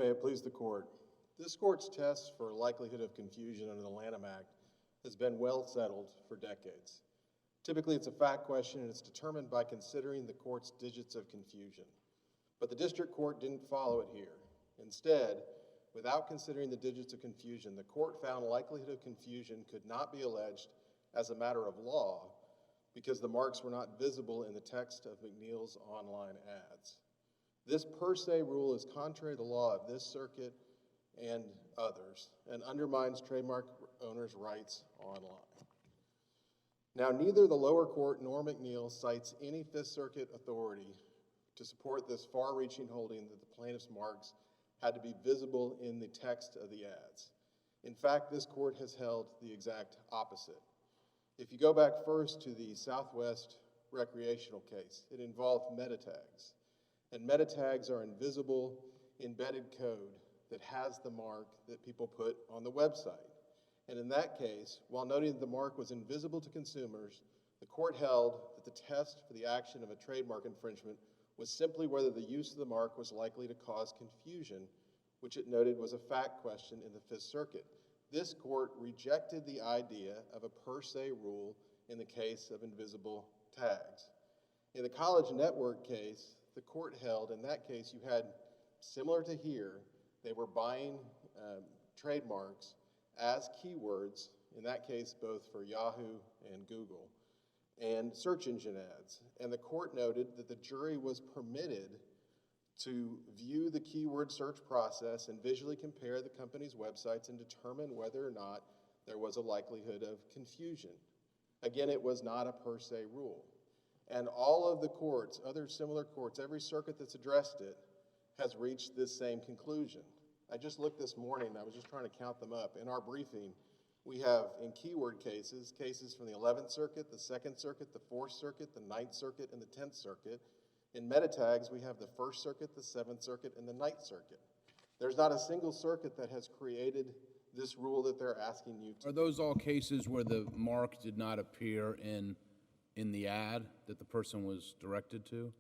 May it please the court. This court's test for likelihood of confusion under the Lanham Act has been well settled for decades. Typically, it's a fact question and it's determined by considering the court's digits of confusion. But the district court didn't follow it here. Instead, without considering the digits of confusion, the court found likelihood of confusion could not be alleged as a matter of law because the marks were not visible in the text of McNeil's online ads. This per se rule is contrary to the law of this circuit and others and undermines trademark owners' rights online. Now, neither the lower court nor McNeil cites any Fifth Circuit authority to support this far-reaching holding that the plaintiff's marks had to be visible in the text of the ads. In fact, this court has held the exact opposite. If you go back first to the Southwest recreational case, it involved meta tags. And meta tags are invisible, embedded code that has the mark that people put on the website. And in that case, while noting that the mark was invisible to consumers, the court held that the test for the action of a trademark infringement was simply whether the use of the mark was likely to cause confusion, which it noted was a fact question in the Fifth Circuit. This court rejected the idea of a per se rule in the case of invisible tags. In the college network case, the court held in that case you had, similar to here, they were buying trademarks as keywords, in that case both for Yahoo and Google, and search engine ads. And the court noted that the jury was permitted to view the keyword search process and visually compare the company's websites and determine whether or not there was a likelihood of confusion. Again, it was not a per se rule. And all of the courts, other similar courts, every circuit that's addressed it has reached this same conclusion. I just looked this morning, I was just trying to count them up. In our briefing, we have in keyword cases, cases from the 11th Circuit, the 2nd Circuit, the 4th Circuit, the 9th Circuit, and the 10th Circuit. In meta tags, we have the 1st Circuit, the 7th Circuit, and the 9th Circuit. There's not a single circuit that has created this rule that they're asking you to. Are those all cases where the mark did not appear in the ad that the person was directed to?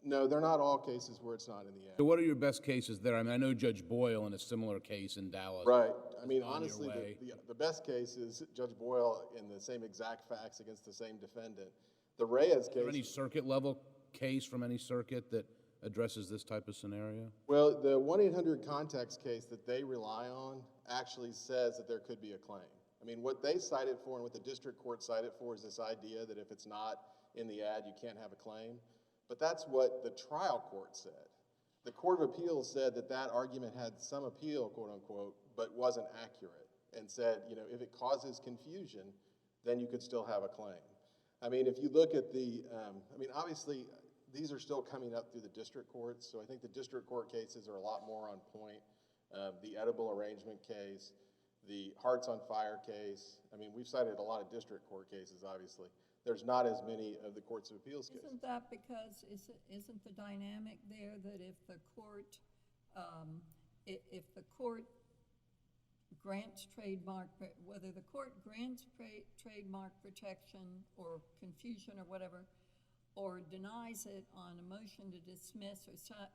No, they're not all cases where it's not in the ad. So what are your best cases there? I mean, I know Judge Boyle in a similar case in Dallas. Right. I mean, honestly, the best case is Judge Boyle in the same exact facts against the same defendant. The Reyes case. Is there any circuit-level case from any circuit that addresses this type of scenario? Well, the 1-800-CONTACTS case that they rely on actually says that there could be a claim. I mean, what they cited for and what the district court cited for is this idea that if it's not in the ad, you can't have a claim. But that's what the trial court said. The Court of Appeals said that that argument had some appeal, quote unquote, but wasn't accurate, and said, you know, if it causes confusion, then you could still have a claim. I mean, if you look at the, obviously, these are still coming up through the district courts, so I think the district court cases are a lot more on point. The edible arrangement case, the Hearts on Fire case. I mean, we've cited a lot of district court cases, obviously. There's not as many of the Courts of Appeals cases. Isn't that because, isn't the dynamic there that if the court grants trademark, whether the court grants trademark protection or confusion or whatever, or denies it on a motion to dismiss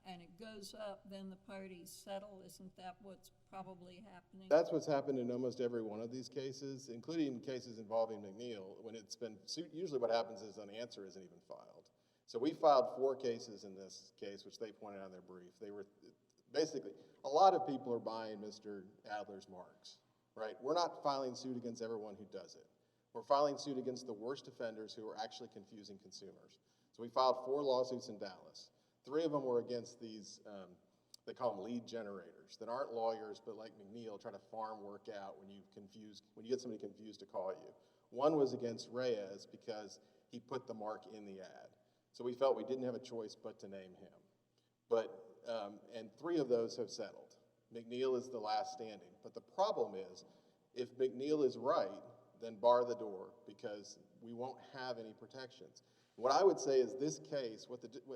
and it goes up, then the parties settle? Isn't that what's probably happening? That's what's happened in almost every one of these cases, including cases involving McNeil. When it's been sued, usually what happens is an answer isn't even filed. So we filed 4 cases in this case, which they pointed out in their brief. They were basically, a lot of people are buying Mr. Adler's marks, right? We're not filing suit against everyone who does it. We're filing suit against the worst offenders who are actually confusing consumers. So we filed 4 lawsuits in Dallas. 3 of them were against these, they call them lead generators, that aren't lawyers, but like McNeil, try to farm work out when you get somebody confused to call you. 1 was against Reyes because he put the mark in the ad. So we felt we didn't have a choice but to name him. But, and 3 of those have settled. McNeil is the last standing. But the problem is, if McNeil is right, then bar the door because we won't have any protections. What I would say is this case,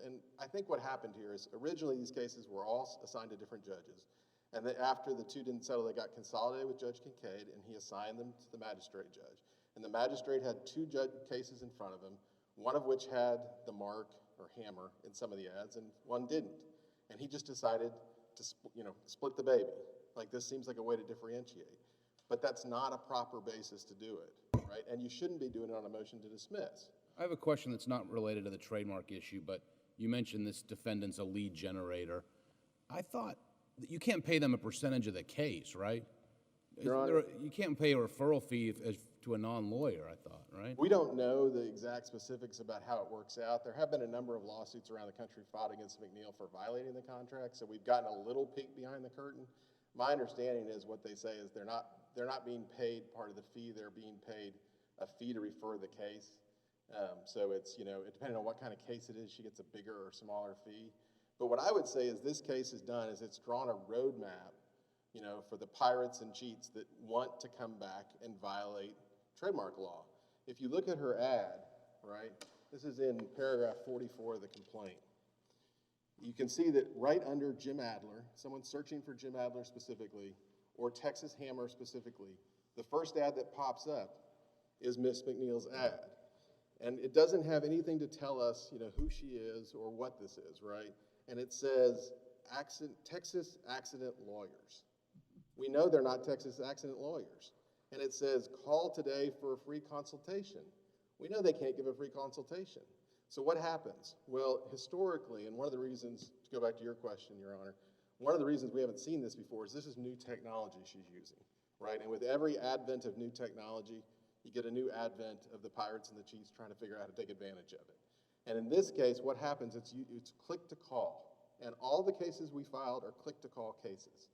and I think what happened here is originally these cases were all assigned to different judges. And then after the 2 didn't settle, they got consolidated with Judge Kincaid, and he assigned them to the magistrate judge. And the magistrate had 2 cases in front of him, one of which had the mark or hammer in some of the ads, and one didn't. and he just decided to, split the baby. Like, this seems like a way to differentiate. But that's not a proper basis to do it, right? And you shouldn't be doing it on a motion to dismiss. I have a question that's not related to the trademark issue, but you mentioned this defendant's a lead generator. I thought that you can't pay them a percentage of the case, right? Your Honor, You can't pay a referral fee to a non-lawyer, I thought, right? we don't know the exact specifics about how it works out. There have been a number of lawsuits around the country filed against McNeil for violating the contract, so we've gotten a little peek behind the curtain. My understanding is what they say is they're not being paid part of the fee. They're being paid a fee to refer the case. So it's, depending on what kind of case it is, she gets a bigger or smaller fee. But what I would say is this case has done is it's drawn a roadmap, for the pirates and cheats that want to come back and violate trademark law. If you look at her ad, right, this is in paragraph 44 of the complaint. You can see that right under Jim Adler, someone searching for Jim Adler specifically, or Texas Hammer specifically, the first ad that pops up is Miss McNeil's ad. And it doesn't have anything to tell us, who she is or what this is, right? And it says Texas Accident Lawyers. We know they're not Texas Accident Lawyers. And it says, call today for a free consultation. We know they can't give a free consultation. So what happens? Well, historically, and one of the reasons, to go back to your question, Your Honor, one of the reasons we haven't seen this before is this is new technology she's using, right? And with every advent of new technology, you get a new advent of the pirates and the cheats trying to figure out how to take advantage of it. And in this case, what happens, it's click to call. And all the cases we filed are click to call cases.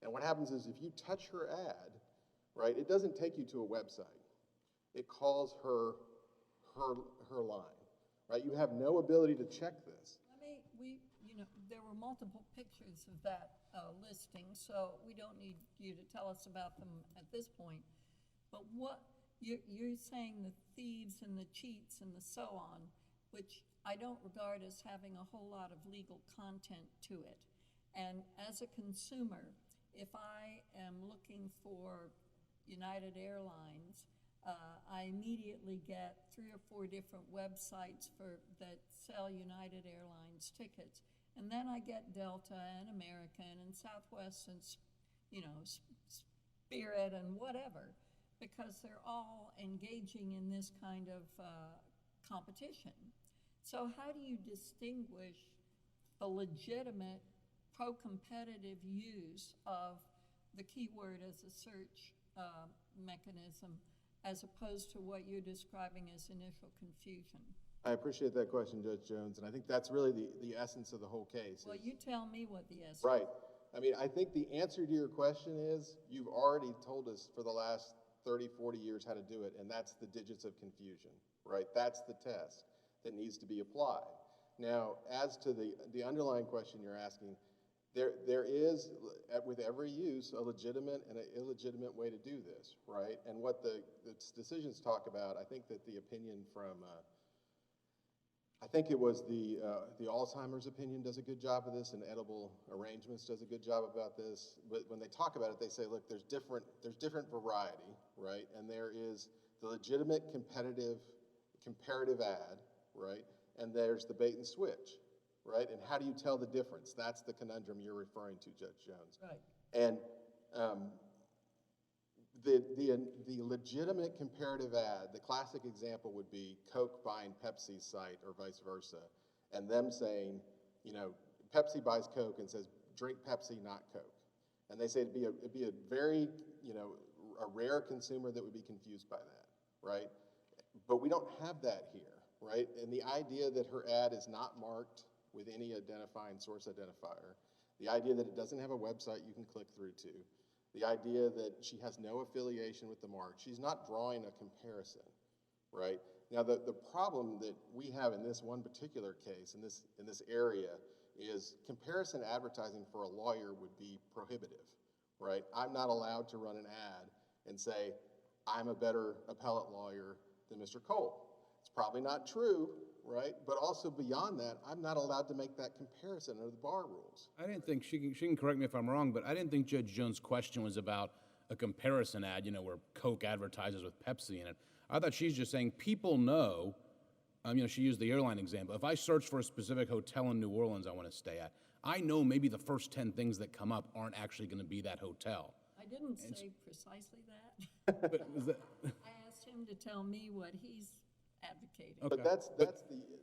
And what happens is if you touch her ad, right, it doesn't take you to a website. It calls her line, right? You have no ability to check this. There were multiple pictures of that listing, so we don't need you to tell us about them at this point. But what you're saying, the thieves and the cheats and the so on, which I don't regard as having a whole lot of legal content to it. And as a consumer, if I am looking for United Airlines, I immediately get 3 or 4 different websites that sell United Airlines tickets. And then I get Delta and American and Southwest and, Spirit and whatever, because they're all engaging in this kind of competition. So how do you distinguish the legitimate pro-competitive use of the keyword as a search mechanism as opposed to what you're describing as initial confusion? I appreciate that question, Judge Jones, and I think that's really the essence of the whole case. Well, you tell me what the essence is. Right. I mean, I think the answer to your question is you've already told us for the last 30, 40 years how to do it, and that's the digits of confusion, right? That's the test that needs to be applied. Now, as to the underlying question you're asking, there is, with every use, a legitimate and an illegitimate way to do this, right? And what the decisions talk about, I think that the opinion from, I think it was the Alzheimer's opinion does a good job of this, and Edible Arrangements does a good job about this. But when they talk about it, they say, look, there's different variety, right? And there is the legitimate comparative ad, right? And there's the bait and switch, right? And how do you tell the difference? That's the conundrum you're referring to, Judge Jones. Right. And the legitimate comparative ad, the classic example would be Coke buying Pepsi's site or vice versa, and them saying, Pepsi buys Coke and says, drink Pepsi, not Coke. And they say it'd be a very, a rare consumer that would be confused by that, right? But we don't have that here, right? And the idea that her ad is not marked with any identifying source identifier, the idea that it doesn't have a website you can click through to, the idea that she has no affiliation with the mark, she's not drawing a comparison, right? Now, the problem that we have in this one particular case, in this area, is comparison advertising for a lawyer would be prohibitive, right? I'm not allowed to run an ad and say, I'm a better appellate lawyer than Mr. Coale. It's probably not true, right? But also beyond that, I'm not allowed to make that comparison under the bar rules. I didn't think, she can correct me if I'm wrong, but I didn't think Judge Jones' question was about a comparison ad, where Coke advertises with Pepsi in it. I thought she's just saying people know, she used the airline example. If I search for a specific hotel in New Orleans I want to stay at, I know maybe the first 10 things that come up aren't actually going to be that hotel. I didn't say precisely that. But is that, I asked him to tell me what he's advocating. But that's the,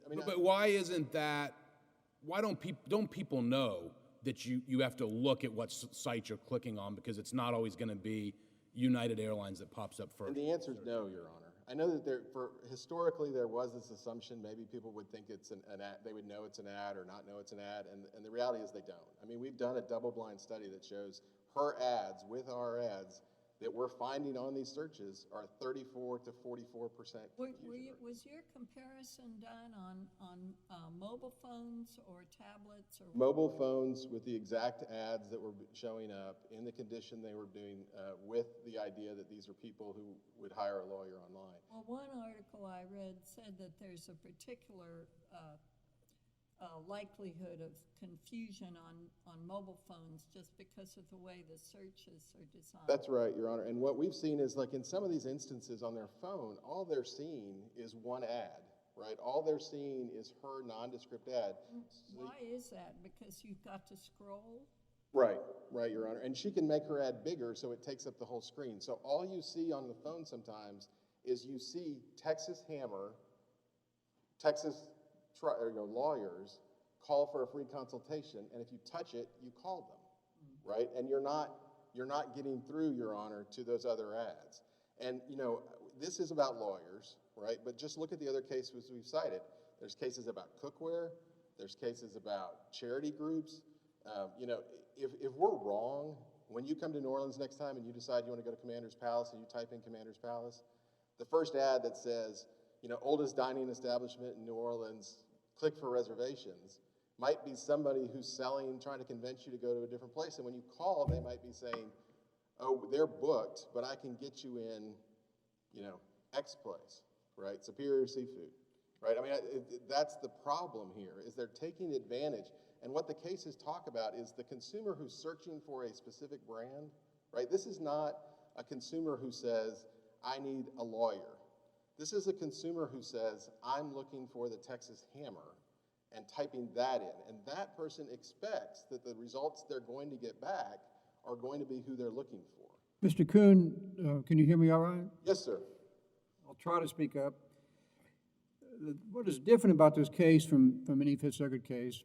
I mean, but why isn't that, why don't people know that you have to look at what site you're clicking on, because it's not always going to be United Airlines that pops up first? and the answer is no, Your Honor. I know that historically there was this assumption, maybe people would think it's an ad, they would know it's an ad or not know it's an ad, and the reality is they don't. I mean, we've done a double-blind study that shows her ads with our ads that we're finding on these searches are 34 to 44% confusion. Was your comparison done on mobile phones or tablets or? Mobile phones with the exact ads that were showing up in the condition they were doing, with the idea that these are people who would hire a lawyer online. Well, one article I read said that there's a particular likelihood of confusion on mobile phones just because of the way the searches are designed. That's right, Your Honor. And what we've seen is, like, in some of these instances on their phone, all they're seeing is one ad, right? All they're seeing is her nondescript ad. Why is that? Because you've got to scroll? Right, Your Honor. And she can make her ad bigger so it takes up the whole screen. So all you see on the phone sometimes is you see Texas Hammer, lawyers call for a free consultation, and if you touch it, you call them, right? And you're not getting through, Your Honor, to those other ads. And, you know, this is about lawyers, right? But just look at the other cases we've cited. There's cases about cookware. There's cases about charity groups. You know, if we're wrong, when you come to New Orleans next time and you decide you want to go to Commander's Palace and you type in Commander's Palace, the first ad that says, you know, oldest dining establishment in New Orleans, click for reservations, might be somebody who's trying to convince you to go to a different place. And when you call, they might be saying, oh, they're booked, but I can get you in, you know, X place, right? Superior Seafood, right? I mean, that's the problem here, is they're taking advantage. And what the cases talk about is the consumer who's searching for a specific brand, right? This is not a consumer who says, I need a lawyer. This is a consumer who says, I'm looking for the Texas Hammer, and typing that in. And that person expects that the results they're going to get back are going to be who they're looking for. Mr. Kuhn, can you hear me all right? Yes, sir. I'll try to speak up. What is different about this case from any Fifth Circuit case,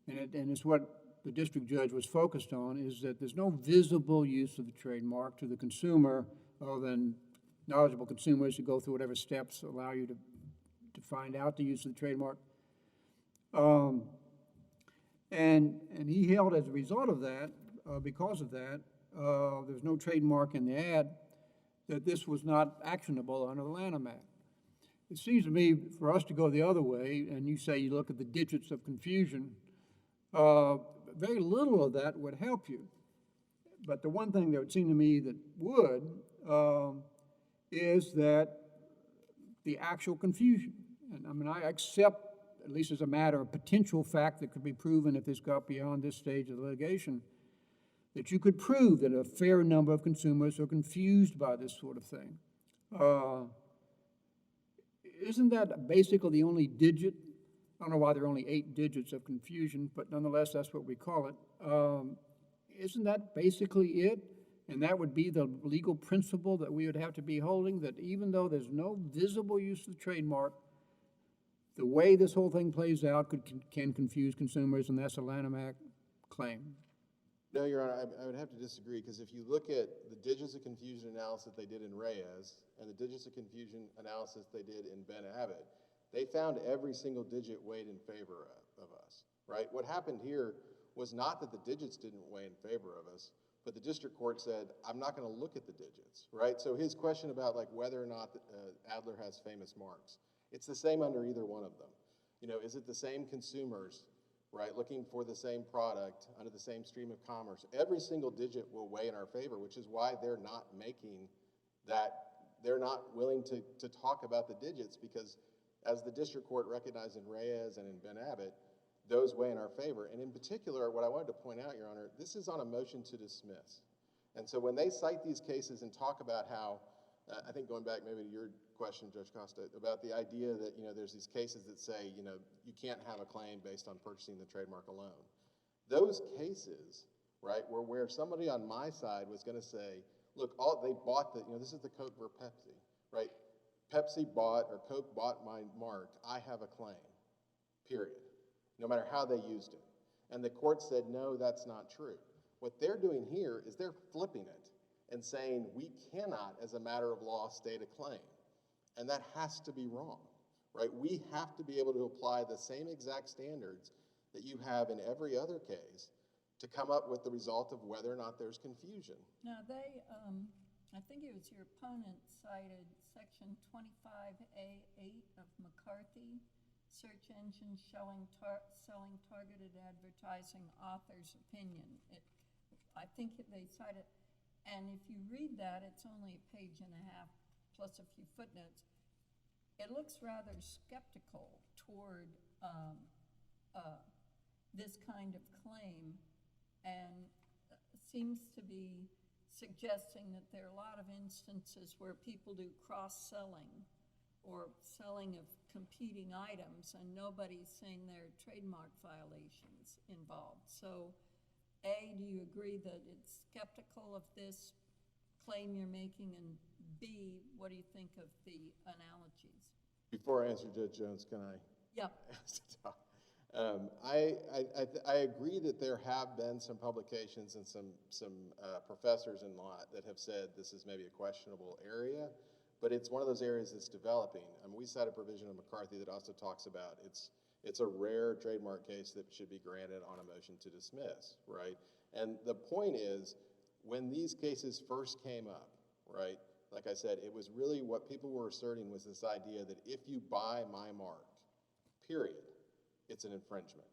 and it's what the district judge was focused on, is that there's no visible use of the trademark to the consumer, other than knowledgeable consumers who go through whatever steps allow you to find out the use of the trademark. And he held, as a result of that, because of that, there's no trademark in the ad, that this was not actionable under the Lanham Act. It seems to me, for us to go the other way, and you say you look at the digits of confusion, very little of that would help you. But the one thing that would seem to me that would is that the actual confusion. And I mean, I accept, at least as a matter of potential fact that could be proven if this got beyond this stage of the litigation, that you could prove that a fair number of consumers are confused by this sort of thing. Isn't that basically the only digit? I don't know why there are only 8 digits of confusion, but nonetheless, that's what we call it. Isn't that basically it? And that would be the legal principle that we would have to be holding, that even though there's no visible use of the trademark, the way this whole thing plays out can confuse consumers, and that's a Lanham Act claim. No, Your Honor, I would have to disagree, because if you look at the digits of confusion analysis they did in Reyes and the digits of confusion analysis they did in Ben Abbott, they found every single digit weighed in favor of us, right? What happened here was not that the digits didn't weigh in favor of us, but the district court said, I'm not going to look at the digits, right? So his question about like whether or not Adler has famous marks, it's the same under either one of them. You know, is it the same consumers, right, looking for the same product under the same stream of commerce? Every single digit will weigh in our favor, which is why they're not making that, they're not willing to talk about the digits, because as the district court recognized in Reyes and in Ben Abbott, those weigh in our favor. And in particular, what I wanted to point out, Your Honor, this is on a motion to dismiss. And so when they cite these cases and talk about how, I think going back maybe to your question, Judge Costa, about the idea that, you know, there's these cases that say, you know, you can't have a claim based on purchasing the trademark alone. Those cases, right, were where somebody on my side was going to say, look, they bought this is the Coke for Pepsi, right? Pepsi bought or Coke bought my mark. I have a claim, period, no matter how they used it. And the court said, no, that's not true. What they're doing here is they're flipping it and saying we cannot, as a matter of law, state a claim. And that has to be wrong, right? We have to be able to apply the same exact standards that you have in every other case to come up with the result of whether or not there's confusion. Now, I think it was your opponent cited section 25A8 of McCarthy, search engines selling targeted advertising author's opinion. I think they cite it, and if you read that, it's only a page and a half plus a few footnotes. It looks rather skeptical toward this kind of claim, and seems to be suggesting that there are a lot of instances where people do cross-selling or selling of competing items, and nobody's saying there are trademark violations involved. So, A, do you agree that it's skeptical of this claim you're making, and B, what do you think of the analogies? Before I answer Judge Jones, can I? Yeah. I agree that there have been some publications and some professors in law that have said this is maybe a questionable area, but it's one of those areas that's developing. We cite a provision of McCarthy that also talks about it's a rare trademark case that should be granted on a motion to dismiss, right? And the point is, when these cases first came up, right, like I said, it was really what people were asserting was this idea that if you buy my mark, period, it's an infringement.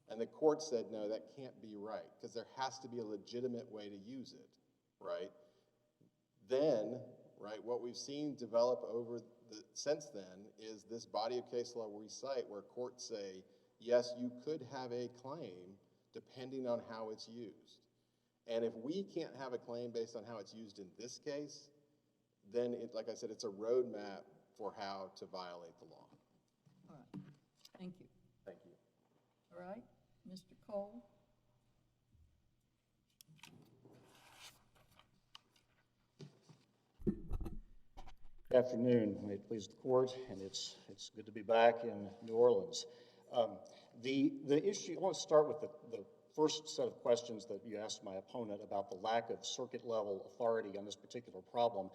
And the court said, no, that can't be right, because there has to be a legitimate way to use it, right? Then, right, what we've seen develop since then is this body of case law we cite where courts say, yes, you could have a claim depending on how it's used. And if we can't have a claim based on how it's used in this case, then, like I said, it's a roadmap for how to violate the law. All right. Thank you. Thank you. All right. Mr. Coale? Good afternoon. May it please the court, and it's good to be back in New Orleans. The issue, I want to start with the first set of questions that you asked my opponent about the lack of circuit-level authority on this particular problem.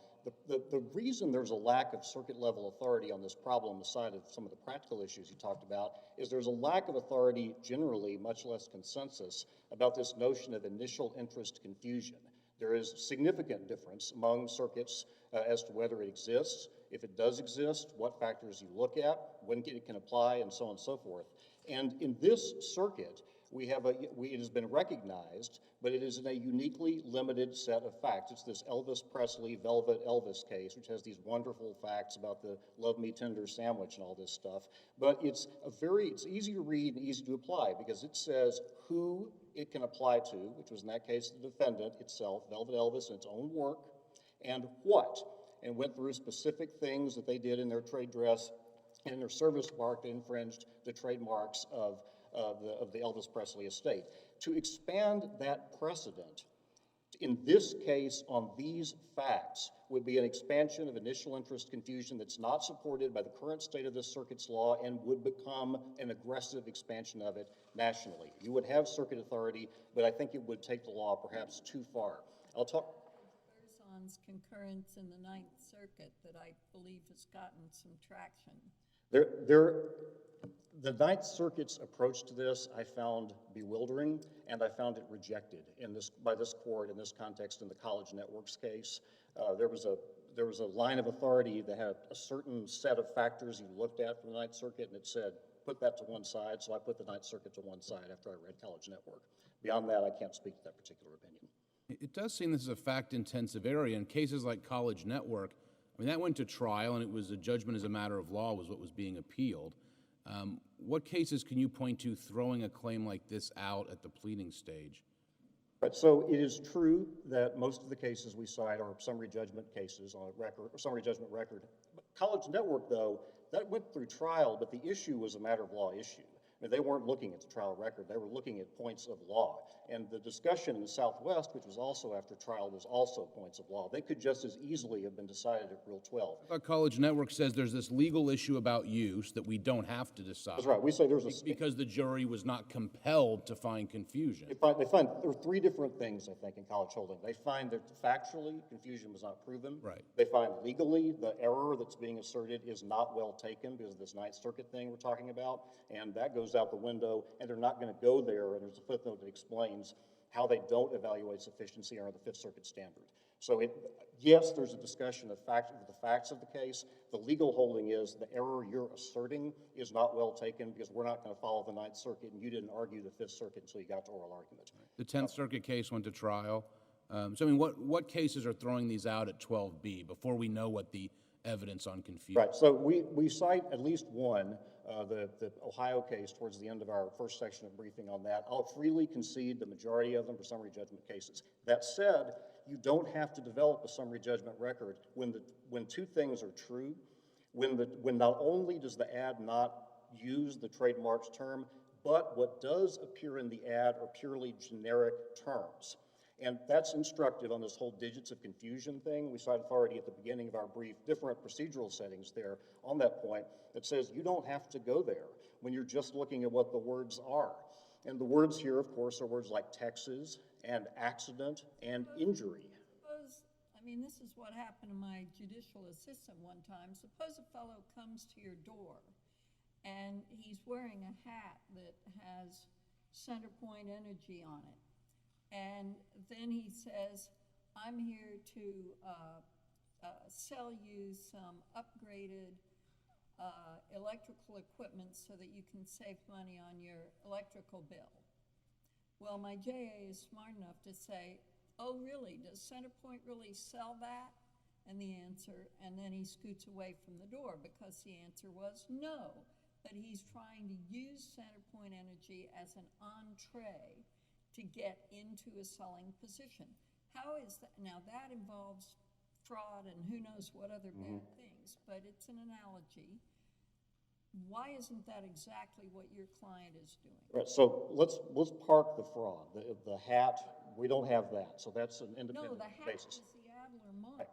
The reason there's a lack of circuit-level authority on this problem, aside of some of the practical issues you talked about, is there's a lack of authority generally, much less consensus, about this notion of initial interest confusion. There is significant difference among circuits as to whether it exists, if it does exist, what factors you look at, when it can apply, and so on and so forth. And in this circuit, it has been recognized, but it is in a uniquely limited set of facts. It's this Elvis Presley, Velvet Elvis case, which has these wonderful facts about the Love Me Tender sandwich and all this stuff. But it's easy to read and easy to apply because it says who it can apply to, which was in that case the defendant itself, Velvet Elvis, in its own work, and what, and went through specific things that they did in their trade dress and in their service mark that infringed the trademarks of the Elvis Presley estate. To expand that precedent in this case on these facts would be an expansion of initial interest confusion that's not supported by the current state of this circuit's law and would become an aggressive expansion of it nationally. You would have circuit authority, but I think it would take the law perhaps too far. I'll talk. Berzon's concurrence in the Ninth Circuit that I believe has gotten some traction. The Ninth Circuit's approach to this I found bewildering, and I found it rejected by this court in this context in the College Networks case. There was a line of authority that had a certain set of factors you looked at from the Ninth Circuit, and it said, put that to one side, so I put the Ninth Circuit to one side after I read College Network. Beyond that, I can't speak to that particular opinion. It does seem this is a fact-intensive area. In cases like College Network, I mean, that went to trial, and it was a judgment as a matter of law was what was being appealed. What cases can you point to throwing a claim like this out at the pleading stage? Right, so it is true that most of the cases we cite are summary judgment cases on a record, or summary judgment record. College Network, though, that went through trial, but the issue was a matter of law issue. I mean, they weren't looking at the trial record, they were looking at points of law. And the discussion in the Southwest, which was also after trial, was also points of law. They could just as easily have been decided at Rule 12. Our College Network says there's this legal issue about use that we don't have to decide. That's right, we say there's a... Because the jury was not compelled to find confusion. They find there are three different things, I think, in college holding. They find that factually, confusion was not proven. Right. They find legally, the error that's being asserted is not well taken because of this Ninth Circuit thing we're talking about, and that goes out the window, and they're not going to go there, and there's a footnote that explains how they don't evaluate sufficiency under the Fifth Circuit standard. So yes, there's a discussion of the facts of the case. The legal holding is the error you're asserting is not well taken because we're not going to follow the Ninth Circuit, and you didn't argue the Fifth Circuit until you got to oral argument. The Tenth Circuit case went to trial. So, I mean, what cases are throwing these out at 12B before we know what the evidence on confusion? Right, so we cite at least one, the Ohio case towards the end of our first section of briefing on that. I'll freely concede the majority of them are summary judgment cases. That said, you don't have to develop a summary judgment record when two things are true, when not only does the ad not use the trademark's term, but what does appear in the ad are purely generic terms. And that's instructive on this whole digits of confusion thing. We cited already at the beginning of our brief different procedural settings there on that point that says you don't have to go there when you're just looking at what the words are. And the words here, of course, are words like Texas and accident and injury. Suppose, I mean, this is what happened to my judicial assistant one time. Suppose a fellow comes to your door and he's wearing a hat that has Center Point Energy on it. And then he says, I'm here to sell you some upgraded electrical equipment so that you can save money on your electrical bill. Well, my JA is smart enough to say, oh, really? Does CenterPoint really sell that? And the answer, and then he scoots away from the door because the answer was no. But he's trying to use CenterPoint Energy as an entree to get into a selling position. How is that? Now that involves fraud and who knows what other bad things, but it's an analogy. Why isn't that exactly what your client is doing? Right, so let's park the fraud. The hat, we don't have that, so that's an independent basis. No, the hat is the Adler mark.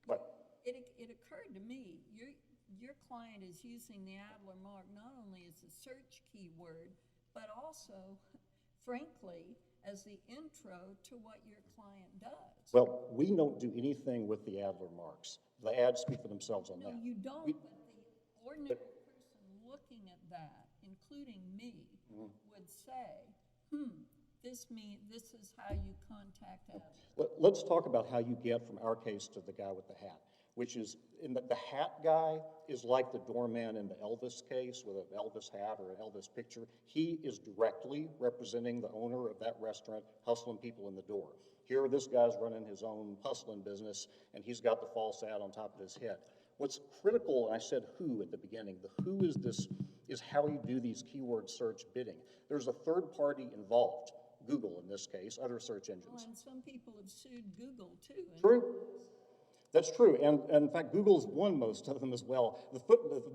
Right. It occurred to me, your client is using the Adler mark not only as a search keyword, but also, frankly, as the intro to what your client does. Well, we don't do anything with the Adler marks. The ads speak for themselves on that. No, you don't, but the ordinary person looking at that, including me, would say, this is how you contact Adler. Let's talk about how you get from our case to the guy with the hat, which is, the hat guy is like the doorman in the Elvis case with an Elvis hat or an Elvis picture. He is directly representing the owner of that restaurant, hustling people in the door. Here, this guy's running his own hustling business, and he's got the false ad on top of his head. What's critical, and I said who at the beginning, the who is how you do these keyword search bidding. There's a third party involved, Google in this case, other search engines. Well, and some people have sued Google too. True. That's true, and in fact, Google's won most of them as well.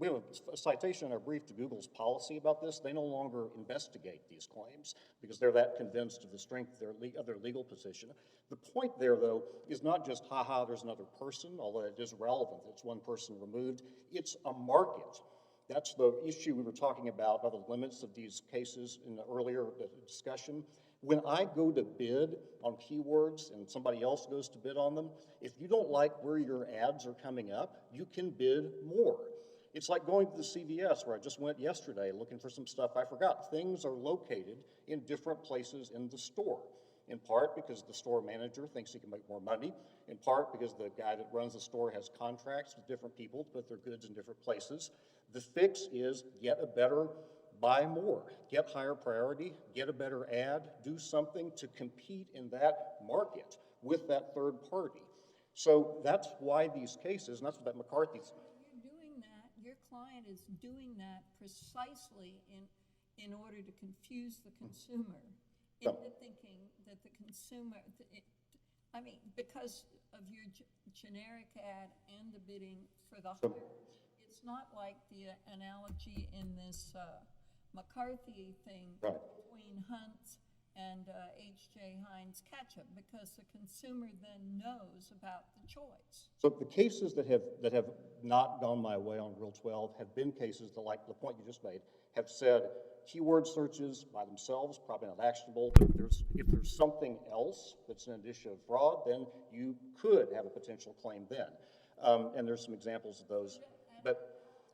We have a citation in our brief to Google's policy about this. They no longer investigate these claims because they're that convinced of the strength of their legal position. The point there, though, is not just, there's another person, although it is relevant. It's one person removed. It's a market. That's the issue we were talking about the limits of these cases in the earlier discussion. When I go to bid on keywords and somebody else goes to bid on them, if you don't like where your ads are coming up, you can bid more. It's like going to the CVS where I just went yesterday looking for some stuff I forgot. Things are located in different places in the store, in part because the store manager thinks he can make more money, in part because the guy that runs the store has contracts with different people to put their goods in different places. The fix is get a better buy more, get higher priority, get a better ad, do something to compete in that market with that third party. So that's why these cases, and that's what that McCarthy's. You're doing that, your client is doing that precisely in order to confuse the consumer into thinking that the consumer, because of your generic ad and the bidding for the higher. It's not like the analogy in this McCarthy thing Right. between Hunt's and H.J. Heinz ketchup, because the consumer then knows about the choice. So the cases that have not gone my way on Rule 12 have been cases that, like the point you just made, have said keyword searches by themselves probably not actionable, but if there's something else that's an issue of fraud, then you could have a potential claim then. And there's some examples of those. But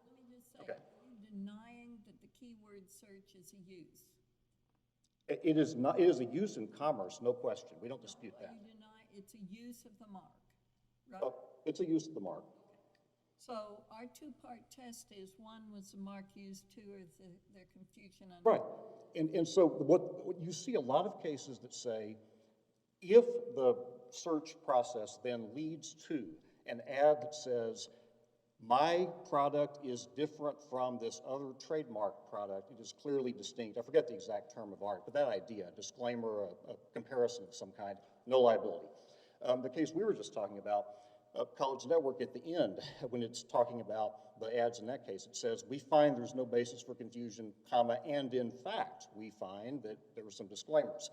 Let me just say, Okay. are you denying that the keyword search is a use? it is not. It is a use in commerce, no question. We don't dispute Are that. you deny it's a use of the mark, right? It's a use of the mark. So our two-part test is, one, was the mark used, two, is the confusion on. Right. And so what you see a lot of cases that say, if the search process then leads to an ad that says, my product is different from this other trademark product, it is clearly distinct. I forget the exact term of art, but that idea, a disclaimer, a comparison of some kind, no liability. The case we were just talking about, College Network at the end, when it's talking about the ads in that case, it says, we find there's no basis for confusion, comma, and in fact, we find that there were some disclaimers.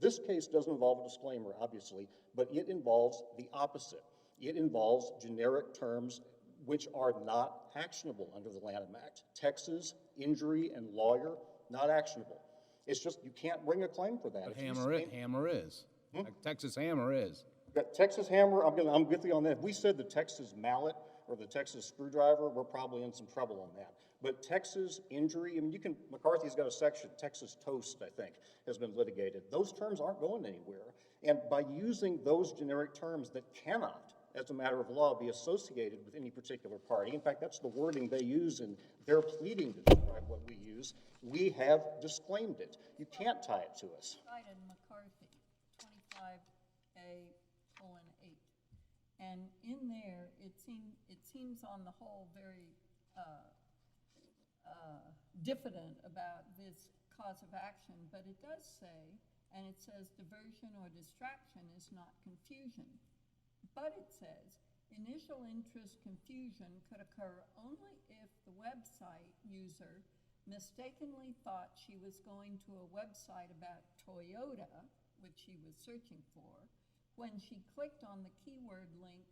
This case doesn't involve a disclaimer, obviously, but it involves the opposite. It involves generic terms which are not actionable under the Lanham Act. Texas, injury, and lawyer, not actionable. It's just, you can't bring a claim for that. But If you hammer is. Texas hammer is. That Texas hammer, I'm with you on that. If we said the Texas mallet or the Texas screwdriver, we're probably in some trouble on that. But Texas injury, I mean, McCarthy's got a section, Texas toast, I think, has been litigated. Those terms aren't going anywhere. And by using those generic terms that cannot, as a matter of law, be associated with any particular party, in fact, that's the wording they use in their pleading to describe what we use, we have disclaimed it. You can't tie it to us. Cited McCarthy, 25A:8. And in there, it seems on the whole very diffident about this cause of action, but it does say, and it says diversion or distraction is not confusion. But it says, initial interest confusion could occur only if the website user mistakenly thought she was going to a website about Toyota, which she was searching for. When she clicked on the keyword link,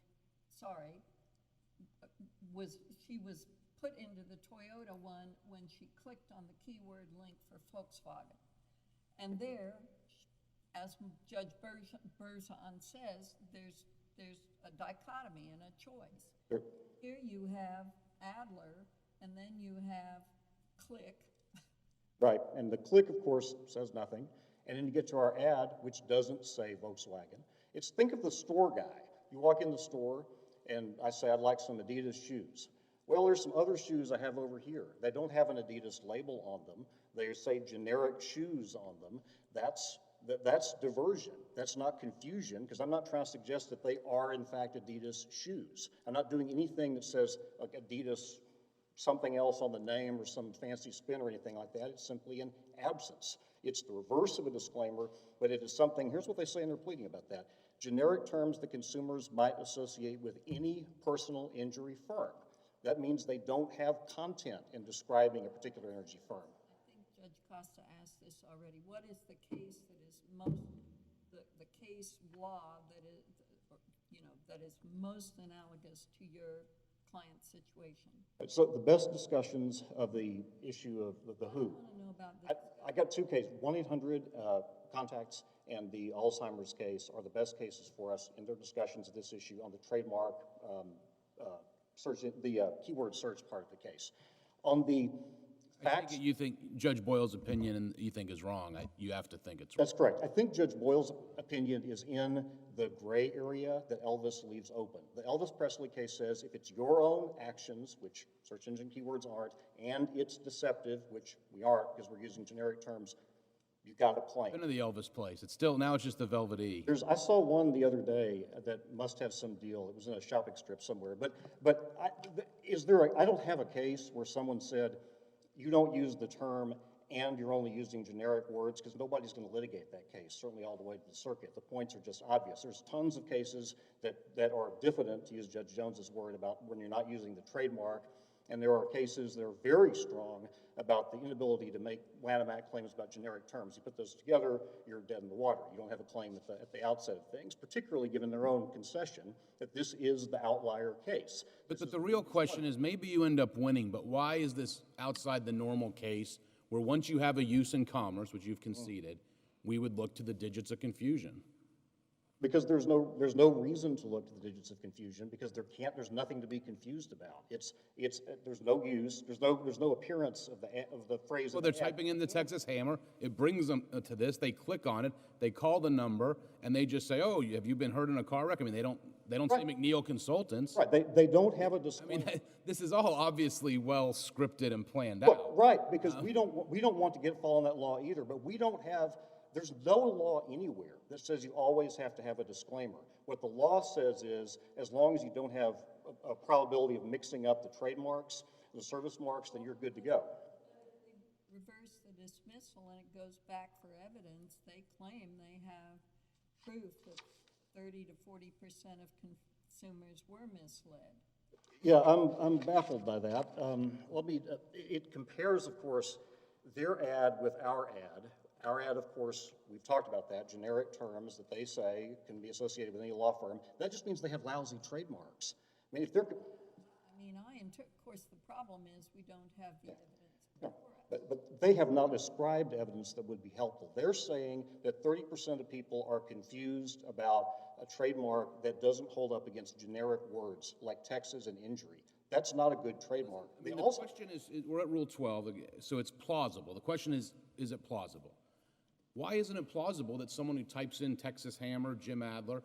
she was put into the Toyota one when she clicked on the keyword link for Volkswagen. And there, as Judge Berzon says, there's a dichotomy and a choice. Sure. Here you have Adler, and then you have click. Right, and the click, of course, says nothing. And then you get to our ad, which doesn't say Volkswagen. Think of the store guy. You walk in the store, and I say, I'd like some Adidas shoes. Well, there's some other shoes I have over here. They don't have an Adidas label on them. They say generic shoes on them. That's diversion. That's not confusion, because I'm not trying to suggest that they are, in fact, Adidas shoes. I'm not doing anything that says like Adidas something else on the name or some fancy spin or anything like that. It's simply an absence. It's the reverse of a disclaimer, but it is something, here's what they say in their pleading about that. Generic terms that consumers might associate with any personal injury firm. That means they don't have content in describing a particular energy firm. I think Judge Costa asked this already. What is the case that is most, the case law that is, that is most analogous to your client's situation? So the best discussions of the issue of the who. I want to know about this. I got two cases, 1-800 contacts and the Alzheimer's case are the best cases for us in their discussions of this issue on the trademark search, the keyword search part of the case. On the facts, You think Judge Boyle's opinion and you think is wrong. You have to think it's wrong. that's correct. I think Judge Boyle's opinion is in the gray area that Elvis leaves open. The Elvis Presley case says if it's your own actions, which search engine keywords aren't, and it's deceptive, which we aren't because we're using generic terms, you've got a claim. Been to the Elvis place. It's still, now it's just the Velvet E. I saw one the other day that must have some deal. It was in a shopping strip somewhere. But I don't have a case where someone said, you don't use the term and you're only using generic words, because nobody's going to litigate that case, certainly all the way to the circuit. The points are just obvious. There's tons of cases that are diffident, to use Judge Jones's word, about when you're not using the trademark And there are cases that are very strong about the inability to make Lanham Act claims about generic terms. You put those together, you're dead in the water. You don't have a claim at the outset of things, particularly given their own concession that this is the outlier case. But the real question is, maybe you end up winning, but why is this outside the normal case where once you have a use in commerce, which you've conceded, we would look to the digits of confusion? Because there's no reason to look to the digits of confusion, because there's nothing to be confused about. There's no use, there's no appearance of the phrase. Well, they're typing in the Texas Hammer, it brings them to this, they click on it, they call the number, and they just say, oh, have you been hurt in a car wreck? I mean, they don't say McNeil Consultants. Right, they don't have a I disclaimer. mean, this is all obviously well scripted and planned out. Right, because we don't want to fall in that law either, but there's no law anywhere that says you always have to have a disclaimer. What the law says is, as long as you don't have a probability of mixing up the trademarks, the service marks, then you're good to go. Reverse the dismissal and it goes back for evidence. They claim they have proof that 30 to 40% of consumers were misled. Yeah, I'm baffled by that. It compares, of course, their ad with our ad. Our ad, of course, we've talked about that, generic terms that they say can be associated with any law firm. That just means they have lousy trademarks. I mean, if they're... Of course, the problem is we don't have the evidence No, before us. but they have not described evidence that would be helpful. They're saying that 30% of people are confused about a trademark that doesn't hold up against generic words like Texas and injury. That's not a good trademark. I mean, the question is, we're at Rule 12, so it's plausible. The question is it plausible? Why isn't it plausible that someone who types in Texas Hammer, Jim Adler,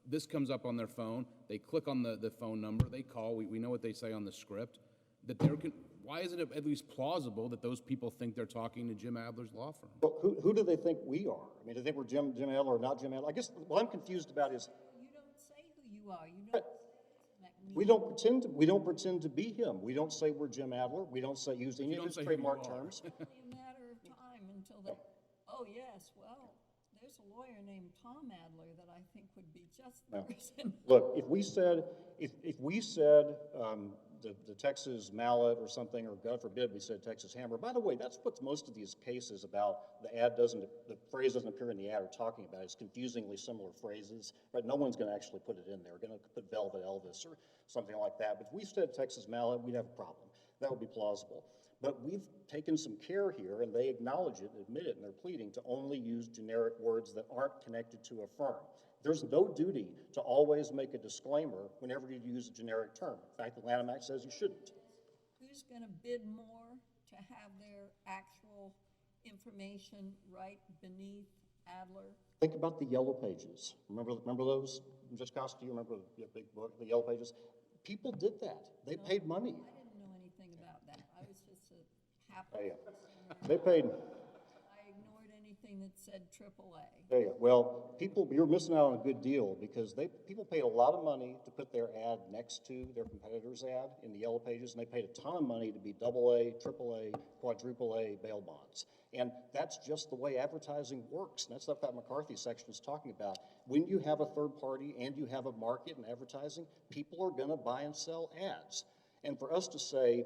this comes up on their phone, they click on the phone number, they call, we know what they say on the script, that why isn't it at least plausible that those people think they're talking to Jim Adler's law firm? But who do they think we are? I mean, do they think we're Jim Adler or not Jim Adler? I guess what I'm confused about is... You don't say who you are. You don't We don't pretend to be him. We don't say we're Jim Adler. We don't use any of his trademark terms. It's only a matter of time until they, oh yes, well, there's a lawyer named Tom Adler that I think would be just the person. Look, if we said the Texas mallet or something, or God forbid we said Texas Hammer. By the way, that's what most of these cases about the phrase doesn't appear in the ad are talking about. It's confusingly similar phrases, right? No one's going to actually put it in there. We're going to put Velvet Elvis or something like that. But if we said Texas mallet, we'd have a problem. That would be plausible. But we've taken some care here, and they acknowledge it and admit it in their pleading, to only use generic words that aren't connected to a firm. There's no duty to always make a disclaimer whenever you use a generic term. In fact, the Lanham Act says you shouldn't. Who's going to bid more to have their actual information right beneath Adler? Think about the Yellow Pages. Remember those? Judge Costa, you remember the big book, the Yellow Pages? People did that. They paid money. I didn't know anything about that. I was just a happy. They paid. I ignored anything that said AAA. There you go. Well, you're missing out on a good deal, because people paid a lot of money to put their ad next to their competitor's ad in the Yellow Pages, and they paid a ton of money to be AA, AAA, quadruple A bail bonds. And that's just the way advertising works. And that's what that McCarthy section is talking about. When you have a third party and you have a market in advertising, people are going to buy and sell ads. And for us to say,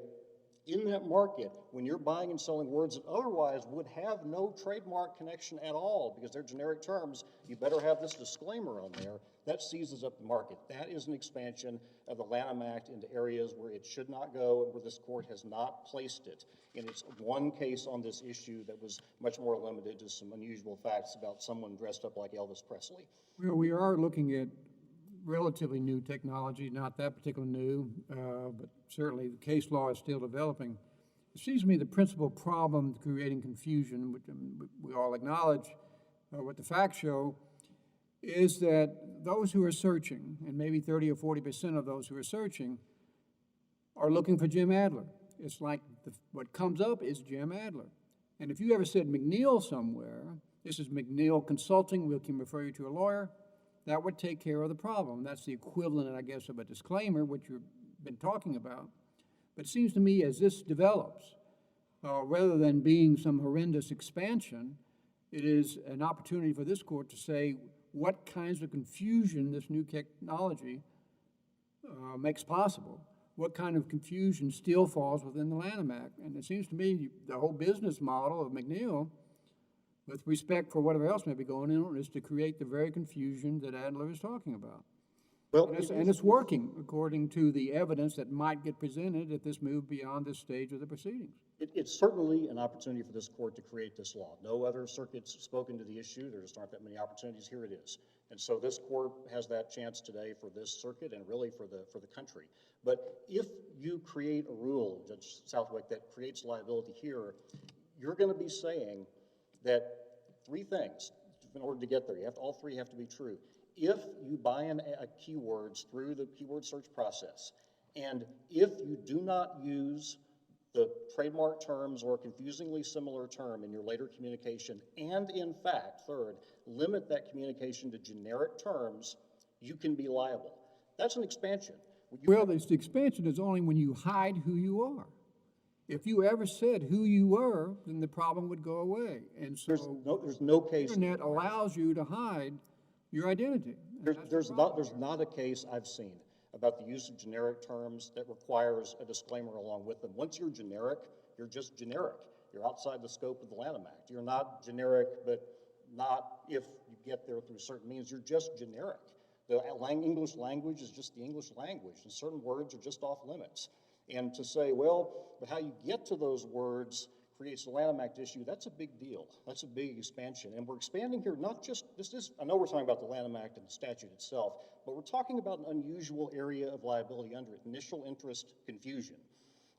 in that market, when you're buying and selling words that otherwise would have no trademark connection at all because they're generic terms, you better have this disclaimer on there. That seizes up the market. That is an expansion of the Lanham Act into areas where it should not go and where this court has not placed it. And it's one case on this issue that was much more limited to some unusual facts about someone dressed up like Elvis Presley. Well, we are looking at relatively new technology, not that particularly new, but certainly the case law is still developing. It seems to me the principal problem creating confusion, which we all acknowledge, what the facts show, is that those who are searching, and maybe 30 or 40% of those who are searching, are looking for Jim Adler. It's like what comes up is Jim Adler. And if you ever said McNeil somewhere, this is McNeil Consulting, we can refer you to a lawyer, that would take care of the problem. That's the equivalent, I guess, of a disclaimer, which you've been talking about. But it seems to me as this develops, rather than being some horrendous expansion, it is an opportunity for this court to say what kinds of confusion this new technology makes possible, what kind of confusion still falls within the Lanham Act. And it seems to me the whole business model of McNeil, with respect for whatever else may be going on, is to create the very confusion that Adler is talking about. Well, And it's working, according to the evidence that might get presented if this moved beyond this stage of the proceedings. It's certainly an opportunity for this court to create this law. No other circuit's spoken to the issue. There just aren't that many opportunities. Here it is. And so this court has that chance today for this circuit and really for the country. But if you create a rule, Judge Southwick, that creates liability here, you're going to be saying that three things in order to get there. All three have to be true. If you buy keywords through the keyword search process, and if you do not use the trademark terms or a confusingly similar term in your later communication, and in fact, third, limit that communication to generic terms, you can be liable. That's an expansion. Well, the expansion is only when you hide who you are. If you ever said who you were, then the problem would go away. And so there's no case. The internet allows you to hide your identity. There's not a case I've seen about the use of generic terms that requires a disclaimer along with them. Once you're generic, you're just generic. You're outside the scope of the Lanham Act. You're not generic, but not if you get there through certain means. You're just generic. The English language is just the English language, and certain words are just off limits. And to say, well, but how you get to those words creates the Lanham Act issue, that's a big deal. That's a big expansion. And we're expanding here not just, I know we're talking about the Lanham Act and the statute itself, but we're talking about an unusual area of liability under it, initial interest confusion,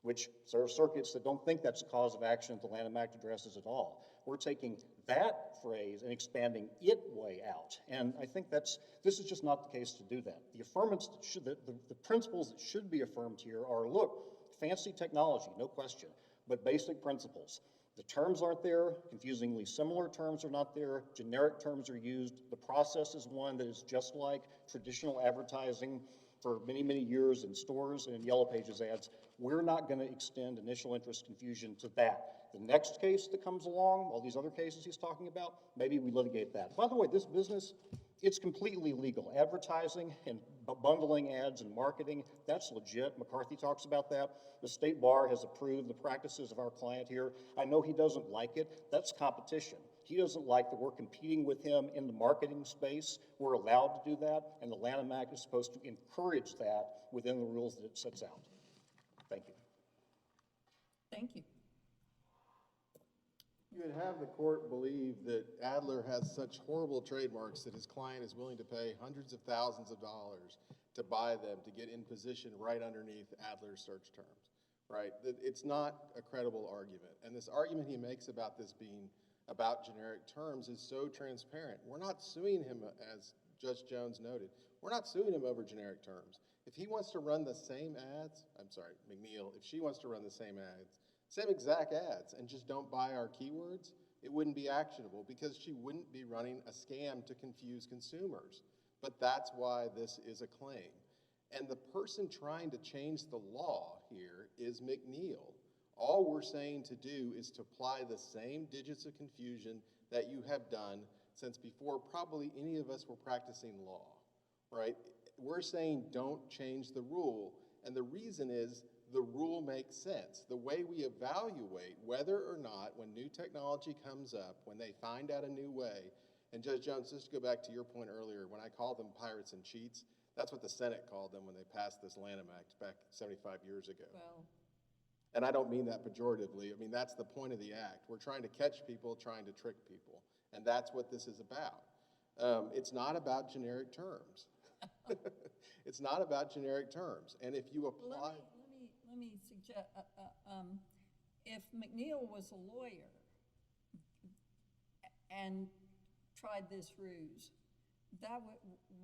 which there are circuits that don't think that's a cause of action that the Lanham Act addresses at all. We're taking that phrase and expanding it way out. And I think this is just not the case to do that. The affirmance, the principles that should be affirmed here are, look, fancy technology, no question, but basic principles. The terms aren't there, confusingly similar terms are not there, generic terms are used. The process is one that is just like traditional advertising for many, many years in stores and in Yellow Pages ads. We're not going to extend initial interest confusion to that. The next case that comes along, all these other cases he's talking about, maybe we litigate that. By the way, this business, it's completely legal. Advertising and bundling ads and marketing, that's legit. McCarthy talks about that. The state bar has approved the practices of our client here. I know he doesn't like it. That's competition. He doesn't like that we're competing with him in the marketing space. We're allowed to do that, and the Lanham Act is supposed to encourage that within the rules that it sets out. Thank you. Thank you. You would have the court believe that Adler has such horrible trademarks that his client is willing to pay hundreds of thousands of dollars to buy them to get in position right underneath Adler's search terms, right? It's not a credible argument. And this argument he makes about this being about generic terms is so transparent. We're not suing him, as Judge Jones noted. We're not suing him over generic terms. If he wants to run the same ads, McNeil, if she wants to run the same ads, same exact ads, and just don't buy our keywords, it wouldn't be actionable because she wouldn't be running a scam to confuse consumers. But that's why this is a claim. And the person trying to change the law here is McNeil. All we're saying to do is to apply the same digits of confusion that you have done since before probably any of us were practicing law, right? We're saying don't change the rule, and the reason is the rule makes sense. The way we evaluate whether or not when new technology comes up, when they find out a new way, and Judge Jones, just to go back to your point earlier, when I called them pirates and cheats, that's what the Senate called them when they passed this Lanham Act back 75 years ago. Well, And I don't mean that pejoratively. I mean, that's the point of the act. We're trying to catch people, trying to trick people. And that's what this is about. It's not about generic terms. It's not about generic terms. And if you apply... Let me suggest, if McNeil was a lawyer and tried this ruse,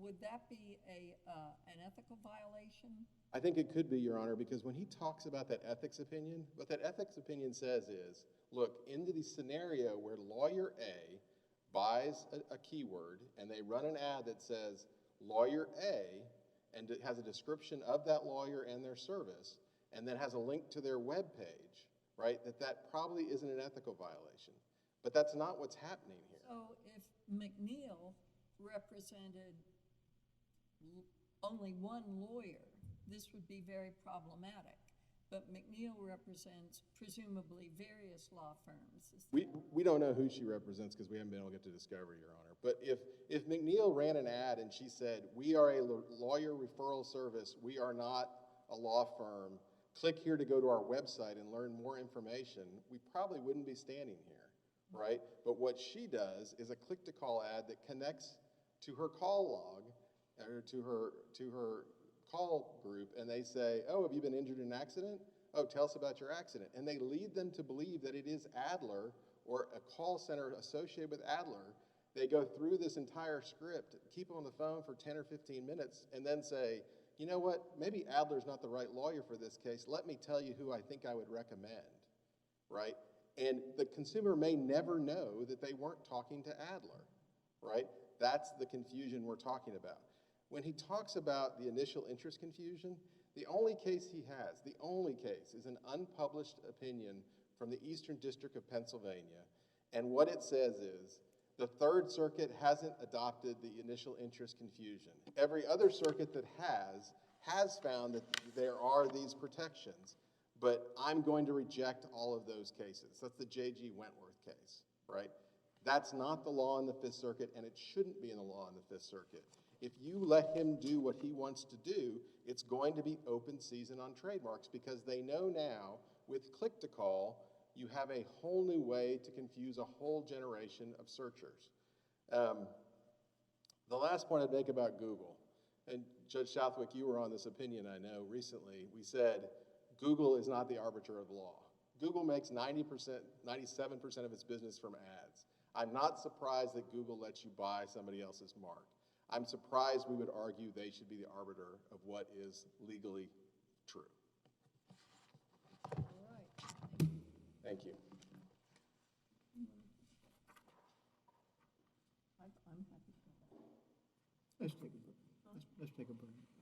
would that be an ethical violation? I think it could be, Your Honor, because when he talks about that ethics opinion, what that ethics opinion says is, look, into the scenario where lawyer A buys a keyword and they run an ad that says lawyer A and it has a description of that lawyer and their service and then has a link to their web page, right, that probably isn't an ethical violation. But that's not what's happening here. So if McNeil represented only one lawyer this would be very problematic. But McNeil represents presumably various law firms. We don't know who she represents because we haven't been able to get to discovery, Your Honor. But if McNeil ran an ad and she said, we are a lawyer referral service, we are not a law firm, click here to go to our website and learn more information, we probably wouldn't be standing here, right? But what she does is a click-to-call ad that connects to her call log, or to her call group, and they say, oh, have you been injured in an accident? Oh, tell us about your accident. And they lead them to believe that it is Adler or a call center associated with Adler. They go through this entire script, keep them on the phone for 10 or 15 minutes, and then say, you know what, maybe Adler's not the right lawyer for this case. Let me tell you who I think I would recommend, right? And the consumer may never know that they weren't talking to Adler, right? That's the confusion we're talking about. When he talks about the initial interest confusion, the only case he has, the only case, is an unpublished opinion from the Eastern District of Pennsylvania. And what it says is, the Third Circuit hasn't adopted the initial interest confusion. Every other circuit that has found that there are these protections, but I'm going to reject all of those cases. That's the J.G. Wentworth case, right? That's not the law in the Fifth Circuit, and it shouldn't be in the law in the Fifth Circuit. If you let him do what he wants to do, it's going to be open season on trademarks because they know now with click-to-call, you have a whole new way to confuse a whole generation of searchers. The last point I'd make about Google, and Judge Southwick, you were on this opinion, I know, recently. We said Google is not the arbiter of law. Google makes 90%, 97% of its business from ads. I'm not surprised that Google lets you buy somebody else's mark. I'm surprised we would argue they should be the arbiter of what is legally true. All right. Thank you. I'm happy to go back. Let's take a break. Let's take a break.